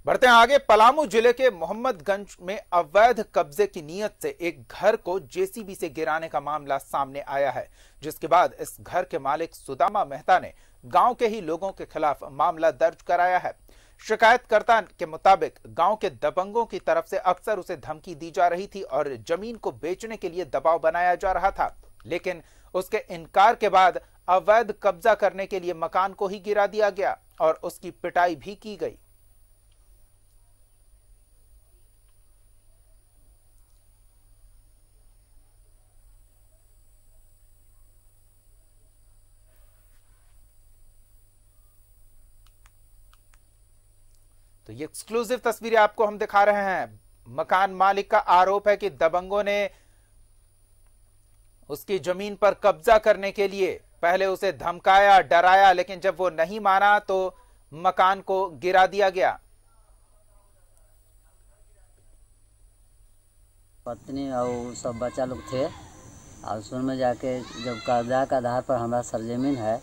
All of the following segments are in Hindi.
बढ़ते हैं आगे। पलामू जिले के मोहम्मदगंज में अवैध कब्जे की नीयत से एक घर को जेसीबी से गिराने का मामला सामने आया है, जिसके बाद इस घर के मालिक सुदामा मेहता ने गांव के ही लोगों के खिलाफ मामला दर्ज कराया है। शिकायतकर्ता के मुताबिक गांव के दबंगों की तरफ से अक्सर उसे धमकी दी जा रही थी और जमीन को बेचने के लिए दबाव बनाया जा रहा था, लेकिन उसके इनकार के बाद अवैध कब्जा करने के लिए मकान को ही गिरा दिया गया और उसकी पिटाई भी की गई। तो ये एक्सक्लूसिव तस्वीरें आपको हम दिखा रहे हैं। मकान मालिक का आरोप है कि दबंगों ने उसकी जमीन पर कब्जा करने के लिए पहले उसे धमकाया, डराया, लेकिन जब वो नहीं माना तो मकान को गिरा दिया गया। पत्नी और सब बच्चा लोग थे और सुन में जाके जब कर्जा के आधार पर हमारा सरजमीन है,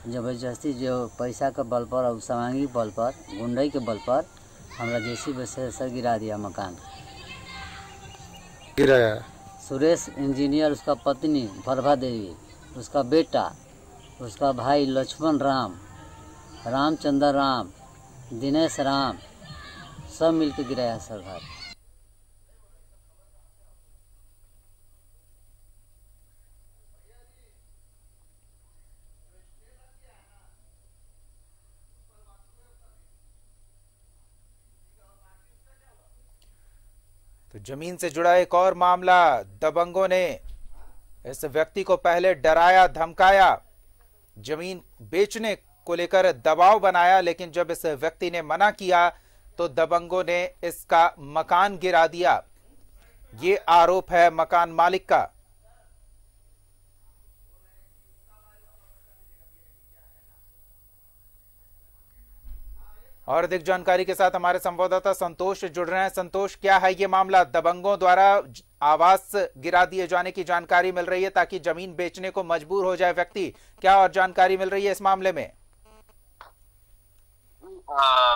जबरदस्ती जो पैसा के बल पर और समांगी बल पर, गुंडई के बल पर हमरा जेसीबी से गिरा दिया मकान। गिराया सुरेश इंजीनियर, उसका पत्नी प्रभा देवी, उसका बेटा, उसका भाई लक्ष्मण राम, रामचंद्र राम, दिनेश राम, सब मिलकर गिराया सर घर। तो जमीन से जुड़ा एक और मामला। दबंगों ने इस व्यक्ति को पहले डराया, धमकाया, जमीन बेचने को लेकर दबाव बनाया, लेकिन जब इस व्यक्ति ने मना किया तो दबंगों ने इसका मकान गिरा दिया। ये आरोप है मकान मालिक का। और अधिक जानकारी के साथ हमारे संवाददाता संतोष जुड़ रहे हैं। संतोष, क्या है ये मामला? दबंगों द्वारा आवास गिरा दिए जाने की जानकारी मिल रही है ताकि जमीन बेचने को मजबूर हो जाए व्यक्ति। क्या और जानकारी मिल रही है इस मामले में?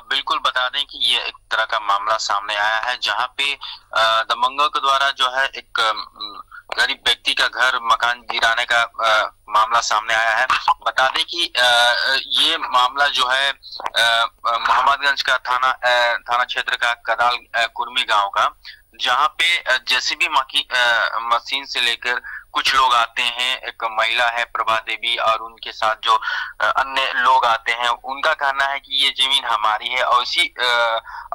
बिल्कुल बता दें कि ये एक तरह का मामला सामने आया है जहां पे दबंगों के द्वारा जो है एक गरीब व्यक्ति का घर, मकान गिराने का मामला सामने आया है। बता दें कि ये मामला जो है मोहम्मदगंज का थाना क्षेत्र का कदाल कुर्मी गांव का, जहां पे जेसीबी मशीन से लेकर कुछ लोग आते हैं। एक महिला है प्रभा देवी और उनके साथ जो अन्य लोग आते हैं, उनका कहना है कि ये जमीन हमारी है और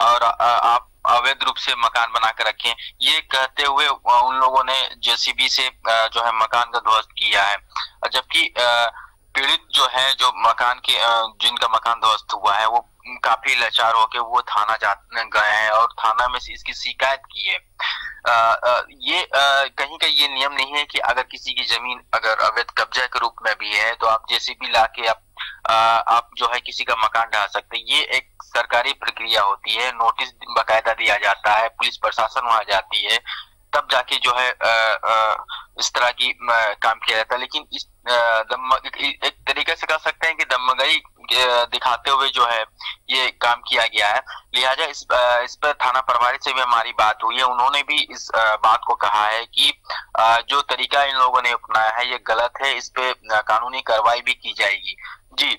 और आप अवैध रूप से मकान बना कर रखें। ये कहते हुए उन लोगों ने जेसीबी से जो है मकान का ध्वस्त किया है, जबकि पीड़ित जो है, जो मकान के जिनका मकान ध्वस्त हुआ है, वो काफी लाचार होकर वो थाना गए हैं और थाना में से इसकी शिकायत की है। ये कहीं का ये नियम नहीं है कि अगर किसी की जमीन अगर अवैध कब्जा के रूप में भी है तो आप जेसीबी लाके आप जो है किसी का मकान ढा सकते हैं। ये एक सरकारी प्रक्रिया होती है, नोटिस बकायदा दिया जाता है, पुलिस प्रशासन वहां जाती है, तब जाके जो है इस तरह की काम किया जाता है। लेकिन इस एक तरीके से कह सकते हैं कि दमगई दिखाते हुए जो है ये काम किया गया है। लिहाजा इस पर थाना प्रभारी से भी हमारी बात हुई है। उन्होंने भी इस बात को कहा है कि जो तरीका इन लोगों ने अपनाया है ये गलत है, इस पे कानूनी कार्रवाई भी की जाएगी। जी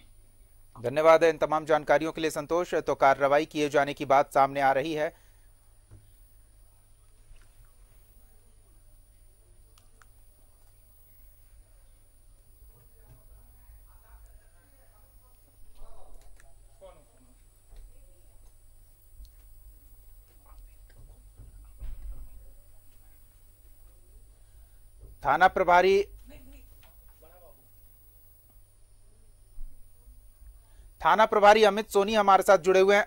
धन्यवाद इन तमाम जानकारियों के लिए संतोष। तो कार्रवाई किए जाने की बात सामने आ रही है। थाना प्रभारी अमित सोनी हमारे साथ जुड़े हुए हैं।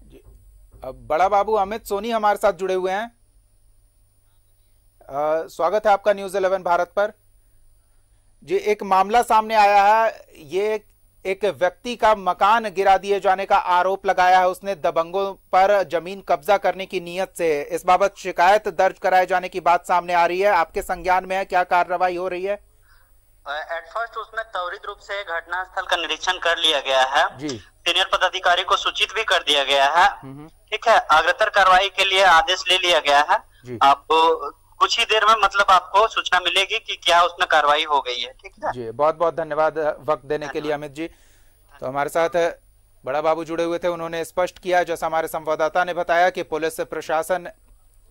जी, बड़ा बाबू अमित सोनी हमारे साथ जुड़े हुए हैं। स्वागत है आपका न्यूज़ 11 भारत पर। जी, एक मामला सामने आया है, ये एक व्यक्ति का मकान गिरा दिए जाने का आरोप लगाया है। उसने दबंगों पर जमीन कब्जा करने की नीयत से। इस बाबत शिकायत दर्ज कराए जाने की बात सामने आ रही है। आपके संज्ञान में है, क्या कार्रवाई हो रही है? एट फर्स्ट उसमें त्वरित रूप से घटनास्थल का निरीक्षण कर लिया गया है जी। सीनियर पदाधिकारी को सूचित भी कर दिया गया है। ठीक है, अग्रतर कार्रवाई के लिए आदेश ले लिया गया है। आपको कुछ ही देर में मतलब आपको सूचना मिलेगी कि क्या उसमें कार्रवाई हो गई है। ठीक है जी, बहुत बहुत धन्यवाद वक्त देने के लिए अमित जी। तो हमारे साथ बड़ा बाबू जुड़े हुए थे, उन्होंने स्पष्ट किया, जैसा हमारे संवाददाता ने बताया, कि पुलिस प्रशासन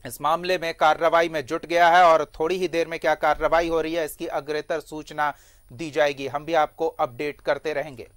इस मामले में कार्रवाई में जुट गया है और थोड़ी ही देर में क्या कार्रवाई हो रही है इसकी अग्रतर सूचना दी जाएगी। हम भी आपको अपडेट करते रहेंगे।